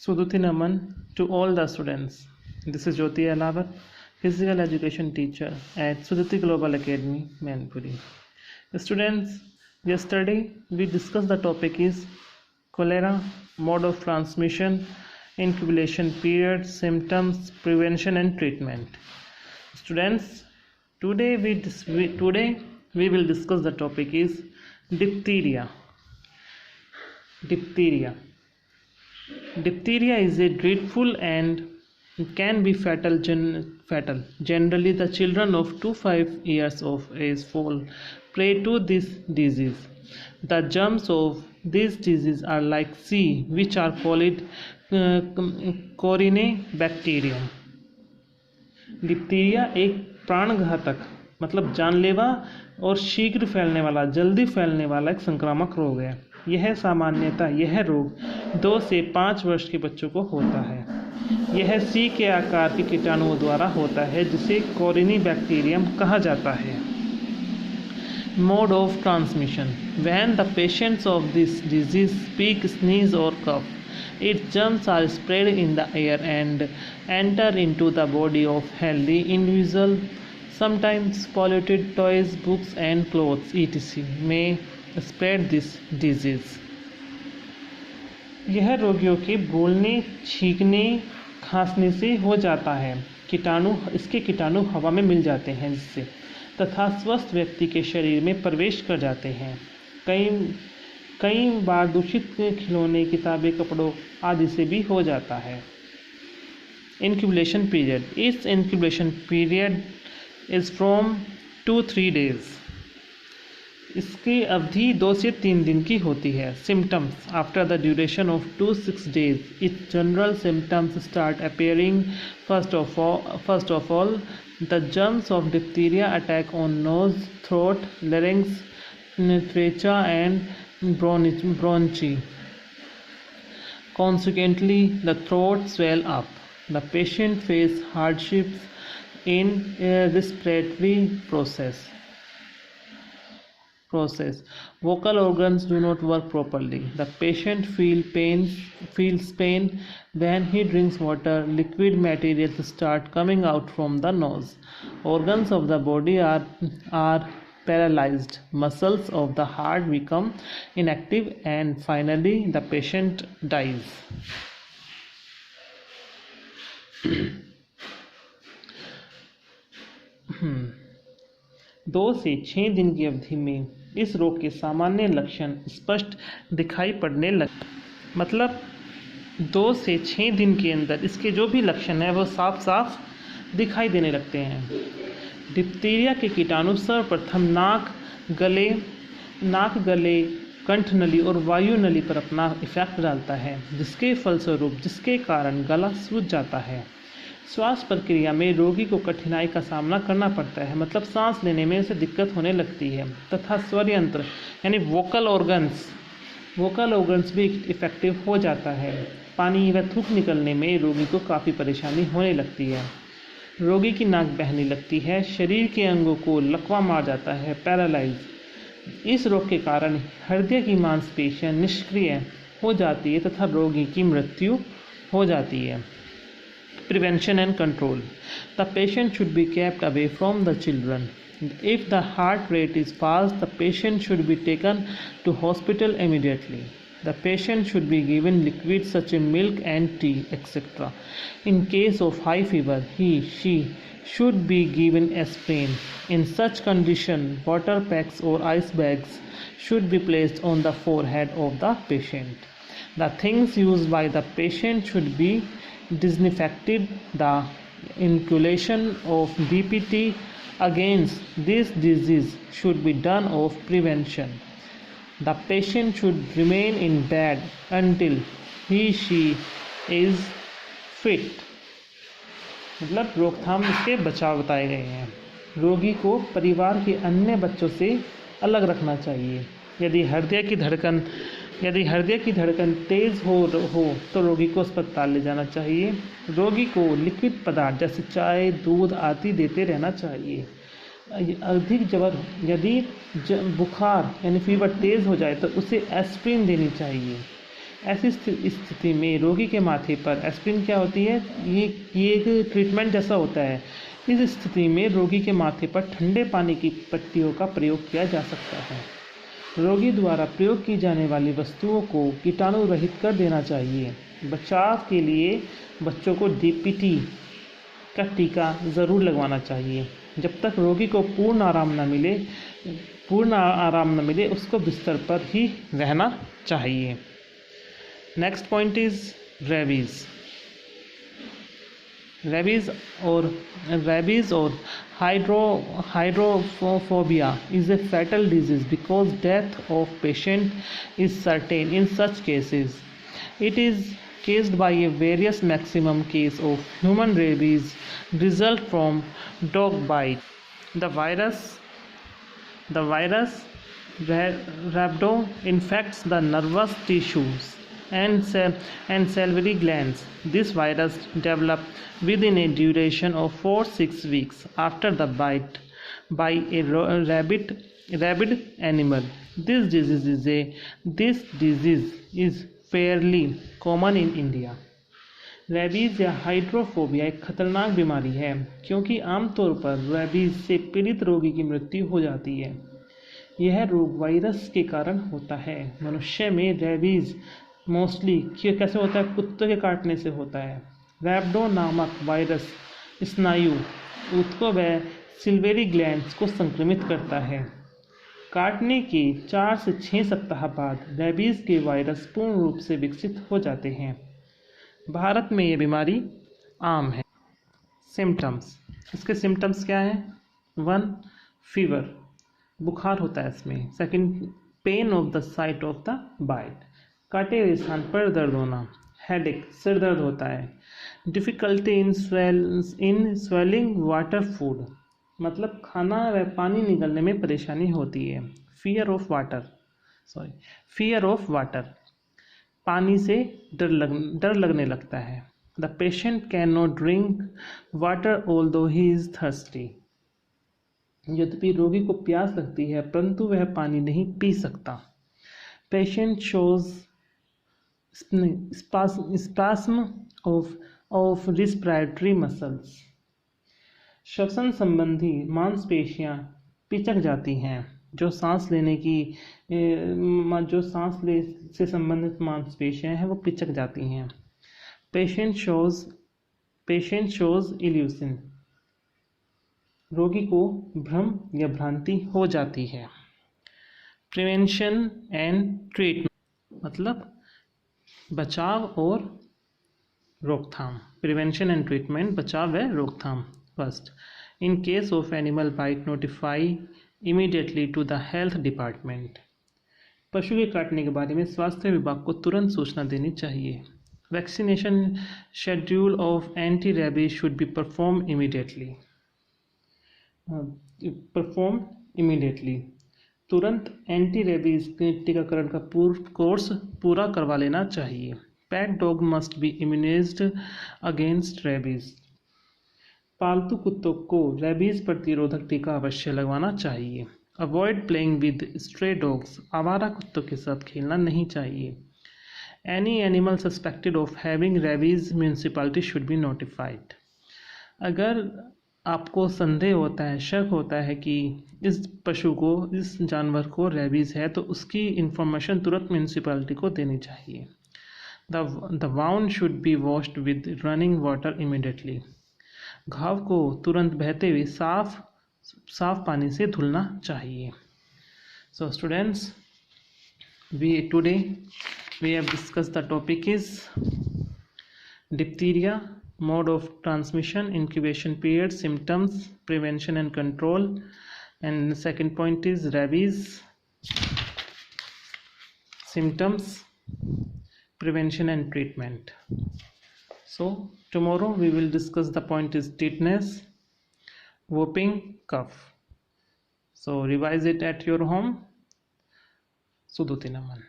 Suduthi Naman to all the students. This is Jyoti Alavar, Physical Education Teacher at Suduthi Global Academy, Mainpuri. Students, yesterday we discussed the topic is cholera, mode of transmission, incubation period, symptoms, prevention and treatment. Students, today we will discuss the topic is diphtheria. Diphtheria is a dreadful and can be fatal. Generally, the children of 2 to 5 years of age fall prey to this disease. The germs of this disease are like C, which are called Corynebacterium. Diphtheria एक प्राणघातक मतलब जानलेवा और शीघ्र फैलने वाला, जल्दी फैलने वाला एक संक्रामक रोग है। यह सामान्यतः यह रोग 2 से 5 वर्ष के बच्चों को होता है। यह सी के आकार के कीटाणुओं द्वारा होता है, जिसे कोरिनीबैक्टीरियम कहा जाता है। Mode of transmission: when the patients of this disease speak, sneeze और कफ, its germs are spread in the air and enter into the body of healthy individual. Sometimes polluted toys, books and clothes etc. may spread this disease. यह रोगियों के बोलने, छींकने, खांसने से हो जाता है। इसके कीटाणु हवा में मिल जाते हैं जिससे तथा स्वस्थ व्यक्ति के शरीर में प्रवेश कर जाते हैं। कई बार दूषित खिलौने, किताबें, कपड़ों आदि से भी हो जाता है। इंक्यूबेशन पीरियड: इस incubation period is from 2 to 3 days। इसकी अवधि 2 से 3 दिन की होती है। Symptoms: after the duration of 2 to 6 days, its general symptoms start appearing. First of all the germs of diphtheria attack on nose, throat, larynx, trachea and bronchi. Consequently, the throat swell up. The patient faces hardships in respiratory process. Vocal organs do not work properly. The patient feels pain when he drinks water. Liquid materials start coming out from the nose. Organs of the body are paralyzed. Muscles of the heart become inactive and finally the patient dies. 2 से 6 दिन की अवधि में इस रोग के सामान्य लक्षण स्पष्ट दिखाई पड़ने लगते, मतलब 2 से 6 दिन के अंदर इसके जो भी लक्षण है वो साफ दिखाई देने लगते हैं। डिप्थीरिया के कीटाणु सर्वप्रथम नाक, गले, कंठ नली और वायु नली पर अपना इफेक्ट डालता है, जिसके कारण गला सूज जाता है। श्वास प्रक्रिया में रोगी को कठिनाई का सामना करना पड़ता है, मतलब सांस लेने में उसे दिक्कत होने लगती है तथा स्वर यंत्र यानी वोकल ऑर्गन्स भी इफेक्टिव हो जाता है। पानी व थूक निकलने में रोगी को काफ़ी परेशानी होने लगती है। रोगी की नाक बहने लगती है, शरीर के अंगों को लकवा मार जाता है, पैरालाइज। इस रोग के कारण हृदय की मांसपेशियां निष्क्रिय हो जाती है तथा रोगी की मृत्यु हो जाती है। Prevention and control: the patient should be kept away from the children. If the heart rate is fast, the patient should be taken to hospital immediately. The patient should be given liquids such as milk and tea, etc. In case of high fever, she should be given aspirin. In such condition, water packs or ice bags should be placed on the forehead of the patient. The things used by the patient should be disinfected. The inoculation of DPT against this disease should be done of prevention. The patient should remain in bed until she is fit. मतलब रोकथाम इसके बचाव बताए गए हैं। रोगी को परिवार के अन्य बच्चों से अलग रखना चाहिए। यदि हृदय की धड़कन तेज हो तो रोगी को अस्पताल ले जाना चाहिए। रोगी को लिक्विड पदार्थ जैसे चाय, दूध आदि देते रहना चाहिए। यदि बुखार यानी फीवर तेज़ हो जाए तो उसे एस्प्रिन देनी चाहिए। ऐसी स्थिति में रोगी के माथे पर एस्पिरिन क्या होती है, ये एक ट्रीटमेंट जैसा होता है। इस स्थिति में रोगी के माथे पर ठंडे पानी की पट्टियों का प्रयोग किया जा सकता है। रोगी द्वारा प्रयोग की जाने वाली वस्तुओं को कीटाणु रहित कर देना चाहिए। बचाव के लिए बच्चों को DPT का टीका ज़रूर लगवाना चाहिए। जब तक रोगी को पूर्ण आराम न मिले उसको बिस्तर पर ही रहना चाहिए। Next point is rabies. Rabies और hydrophobia is a fatal disease because death of patient is certain in such cases. It is caused by a various maximum case of human rabies result from dog bite. The virus rhabdo infects the nervous tissues and salivary glands. This virus develops within a duration of 4-6 weeks after the bite by a rabid animal. This disease is fairly common in India. Rabies या hydrophobia एक खतरनाक बीमारी है क्योंकि आमतौर पर rabies से पीड़ित रोगी की मृत्यु हो जाती है। यह रोग वायरस के कारण होता है। मनुष्य में रेबीज़ मोस्टली कैसे होता है, कुत्तों के काटने से होता है। रैब्डो नामक वायरस स्नायु ऊतकों व सिल्वेरी ग्लैंड्स को संक्रमित करता है। काटने के 4 से 6 सप्ताह बाद रेबीज़ के वायरस पूर्ण रूप से विकसित हो जाते हैं। भारत में ये बीमारी आम है। सिम्टम्स, इसके सिम्टम्स क्या हैं? 1 फीवर, बुखार होता है इसमें। 2 pain of the site of the bite, काटे हुए स्थान पर दर्द होना। हेडेक, सिर दर्द होता है। Difficulty in swelling water food, मतलब खाना व पानी निकलने में परेशानी होती है। फियर ऑफ वाटर, पानी से डर लगने लगता है। The patient can not drink water although he is thirsty, यद्यपि रोगी को प्यास लगती है परंतु वह पानी नहीं पी सकता। Patient shows spasm of respiratory muscles, श्वसन संबंधी मांसपेशियां पिचक जाती हैं। जो सांस ले से संबंधित मांसपेशियां हैं वो पिचक जाती हैं। पेशेंट शोज इल्यूशन, रोगी को भ्रम या भ्रांति हो जाती है। प्रिवेंशन एंड ट्रीटमेंट, मतलब बचाव और रोकथाम। प्रिवेंशन एंड ट्रीटमेंट, बचाव व रोकथाम। First, in case of animal bite notify immediately to the health department, पशु के काटने के बारे में स्वास्थ्य विभाग को तुरंत सूचना देनी चाहिए। Vaccination schedule of anti rabies should be perform immediately, तुरंत एंटी रेबीज के टीकाकरण का कोर्स पूरा करवा लेना चाहिए। Pet dog must be immunised against rabies, पालतू कुत्तों को रेबीज प्रतिरोधक टीका अवश्य लगवाना चाहिए। Avoid playing with stray dogs, आवारा कुत्तों के साथ खेलना नहीं चाहिए। Any animal suspected of having rabies municipality should be notified, अगर आपको संदेह होता है, शक होता है कि इस पशु को, इस जानवर को रेबीज़ है, तो उसकी इंफॉर्मेशन तुरंत म्यूनिसिपैलिटी को देनी चाहिए। The wound should be washed with running water immediately, घाव को तुरंत बहते हुए साफ पानी से धुलना चाहिए। So students, today we have discussed the topic is diphtheria, mode of transmission, incubation period, symptoms, prevention and control, and the second point is rabies, symptoms, prevention and treatment. So tomorrow we will discuss the point is tetanus, whooping cough. So revise it at your home. Sudhuti Naman.